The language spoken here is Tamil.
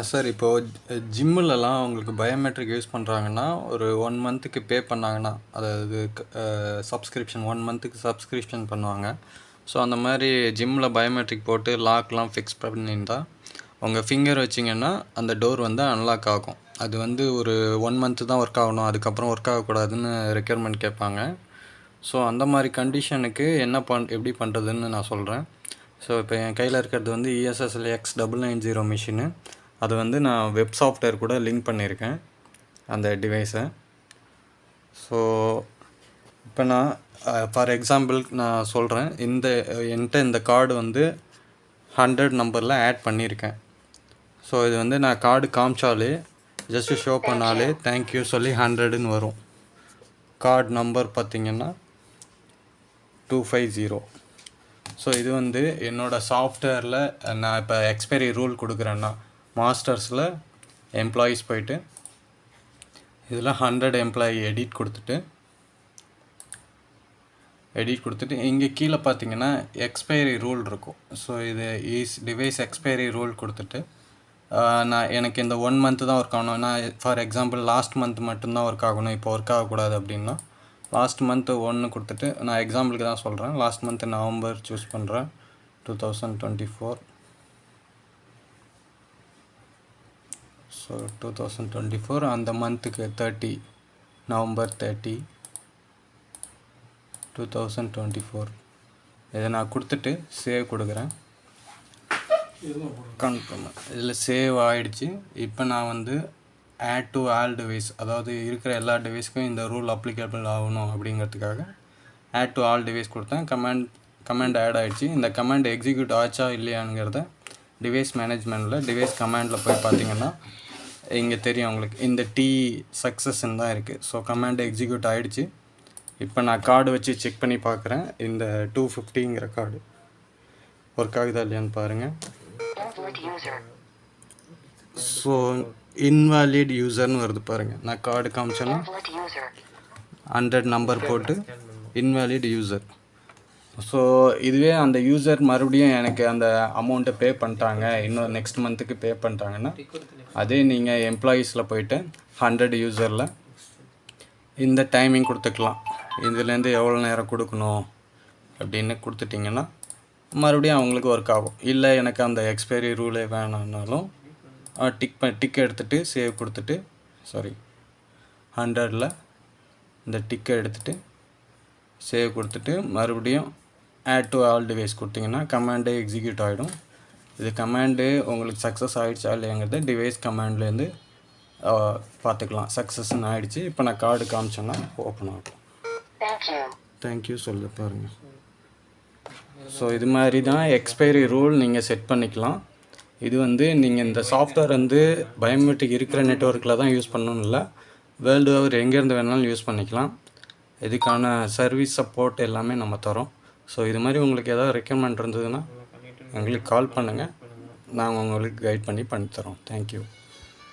சார் இப்போது ஜிம்முலலாம் உங்களுக்கு பயோமெட்ரிக் யூஸ் பண்ணுறாங்கன்னா ஒரு 1 மந்த்துக்கு பே பண்ணாங்கன்னா அதாவது சப்ஸ்கிரிப்ஷன் 1 மந்த்துக்கு சப்ஸ்கிரிப்ஷன் பண்ணுவாங்க. ஸோ அந்த மாதிரி ஜிம்மில் பயோமெட்ரிக் போட்டு லாக்லாம் ஃபிக்ஸ் பண்ணியிருந்தா உங்கள் ஃபிங்கர் வச்சிங்கன்னா அந்த டோர் வந்து அன்லாக் ஆகும். அது வந்து ஒரு 1 மந்த்து தான் ஒர்க் ஆகணும், அதுக்கப்புறம் ஒர்க் ஆகக்கூடாதுன்னு ரெக்யர்மெண்ட் கேட்பாங்க. ஸோ அந்த மாதிரி கண்டிஷனுக்கு எப்படி பண்ணுறதுன்னு நான் சொல்கிறேன். ஸோ இப்போ என் கையில் இருக்கிறது வந்து ESSL X990 மிஷினு. அது வந்து நான் வெப் சாஃப்ட்வேர் கூட லிங்க் பண்ணியிருக்கேன் அந்த டிவைஸை. ஸோ இப்போ நான் ஃபார் எக்ஸாம்பிள் நான் சொல்கிறேன், என்கிட்ட இந்த கார்டு வந்து 100 நம்பரில் ஆட் பண்ணியிருக்கேன். ஸோ இது வந்து நான் கார்டு காமிச்சாலே ஜஸ்ட்டு ஷோ பண்ணாலே தேங்க்யூ சொல்லி 100ன்னு வரும். கார்டு நம்பர் பார்த்திங்கன்னா 250. ஸோ இது வந்து என்னோடய சாஃப்ட்வேரில் நான் இப்போ எக்ஸ்பைரி ரூல் கொடுக்குறேன்னா மாஸ்டர்ஸில் எம்ப்ளாயீஸ் போயிட்டு இதில் 100 எம்ப்ளாயி எடிட் கொடுத்துட்டு இங்கே கீழே பார்த்தீங்கன்னா எக்ஸ்பைரி ரூல் இருக்கும். ஸோ இது டிவைஸ் எக்ஸ்பைரி ரூல் கொடுத்துட்டு எனக்கு இந்த 1 மந்த்து தான் ஒர்க் ஆகணும். நான் ஃபார் எக்ஸாம்பிள் லாஸ்ட் மந்த் மட்டும்தான் ஒர்க் ஆகணும், இப்போ ஒர்க் ஆகக்கூடாது அப்படின்னா லாஸ்ட் மந்த்து 1 கொடுத்துட்டு, நான் எக்ஸாம்பிளுக்கு தான் சொல்கிறேன், லாஸ்ட் மந்த்து நவம்பர் சூஸ் பண்ணுறேன் 2024. ஸோ 2024 அந்த மந்த்துக்கு 30 நவம்பர் 30 2024 இதை நான் கொடுத்துட்டு சேவ் கொடுக்குறேன். கன்ஃபார்ம் இதில் சேவ் ஆகிடுச்சு. இப்போ நான் வந்து ஆட் டு ஆல் டிவைஸ், அதாவது இருக்கிற எல்லா டிவைஸ்க்கும் இந்த ரூல் அப்ளிகபிள் ஆகணும் அப்படிங்கிறதுக்காக ஆட் டு ஆல் டிவைஸ் கொடுத்தேன். கமாண்ட் ஆட் ஆகிடுச்சு. இந்த கமாண்ட் எக்ஸிக்யூட் ஆச்சா இல்லையாங்கிறத டிவைஸ் மேனேஜ்மெண்ட்டில் டிவைஸ் கமாண்டில் போய் பார்த்தீங்கன்னா இங்கே தெரியும் உங்களுக்கு. இந்த சக்ஸஸ்ன்னு தான் இருக்குது. ஸோ கமாண்ட் எக்ஸிக்யூட் ஆகிடுச்சு. இப்போ நான் கார்டு வச்சு செக் பண்ணி பார்க்குறேன். இந்த 250ங்கிற கார்டு ஒர்க் ஆகுதா இல்லையான்னு பாருங்கள். ஸோ இன்வாலிட் யூசர்னு வருது பாருங்கள். நான் கார்டு காமிச்சேன்னா 100 நம்பர் போட்டு இன்வாலிட் யூசர். ஸோ இதுவே அந்த யூசர் மறுபடியும் எனக்கு அந்த அமௌண்ட்டை பே பண்ணிட்டாங்க, இன்னும் நெக்ஸ்ட் மந்த்துக்கு பே பண்ணிட்டாங்கன்னா அதே நீங்கள் எம்ப்ளாயீஸில் போயிட்டு 100 யூசரில் இந்த டைமிங் கொடுத்துக்கலாம். இதுலேருந்து எவ்வளோ நேரம் கொடுக்கணும் அப்படின்னு கொடுத்துட்டிங்கன்னா மறுபடியும் அவங்களுக்கு ஒர்க் ஆகும். இல்லை எனக்கு அந்த எக்ஸ்பைரி ரூலே வேணான்னாலும் டிக் எடுத்துகிட்டு சேவ் கொடுத்துட்டு 100ல் இந்த டிக்கை எடுத்துகிட்டு சேவ் கொடுத்துட்டு மறுபடியும் ஆட் டு ஆல் டிவைஸ் கொடுத்திங்கன்னா கமாண்டே எக்ஸிக்யூட் ஆகிடும். இது கமாண்டு உங்களுக்கு சக்ஸஸ் ஆகிடுச்சா இல்லையாங்கிறது டிவைஸ் கமாண்ட்லேருந்து பார்த்துக்கலாம். சக்ஸஸ்ன்னு ஆகிடுச்சு. இப்போ நான் கார்டு காமிச்சேன்னா ஓப்பன் ஆகும். தேங்க்யூ சொல்ல பாருங்கள். ஸோ இது மாதிரி தான் எக்ஸ்பைரி ரூல் நீங்கள் செட் பண்ணிக்கலாம். இது வந்து நீங்கள் இந்த சாஃப்ட்வேர் வந்து பயோமெட்ரிக் இருக்கிற நெட்வொர்க்கில் தான் யூஸ் பண்ணணும்னு இல்லை, வேர்ல்டு ஓவர் எங்கேருந்து வேணாலும் யூஸ் பண்ணிக்கலாம். இதுக்கான சர்வீஸ் சப்போர்ட் எல்லாமே நம்ம தரோம். ஸோ இது மாதிரி உங்களுக்கு ஏதாவது ரெக்கமெண்ட் இருந்ததுன்னா எங்களுக்கு கால் பண்ணுங்கள், நாங்கள் உங்களுக்கு கைட் பண்ணி பண்ணித்தரோம். தேங்க்யூ.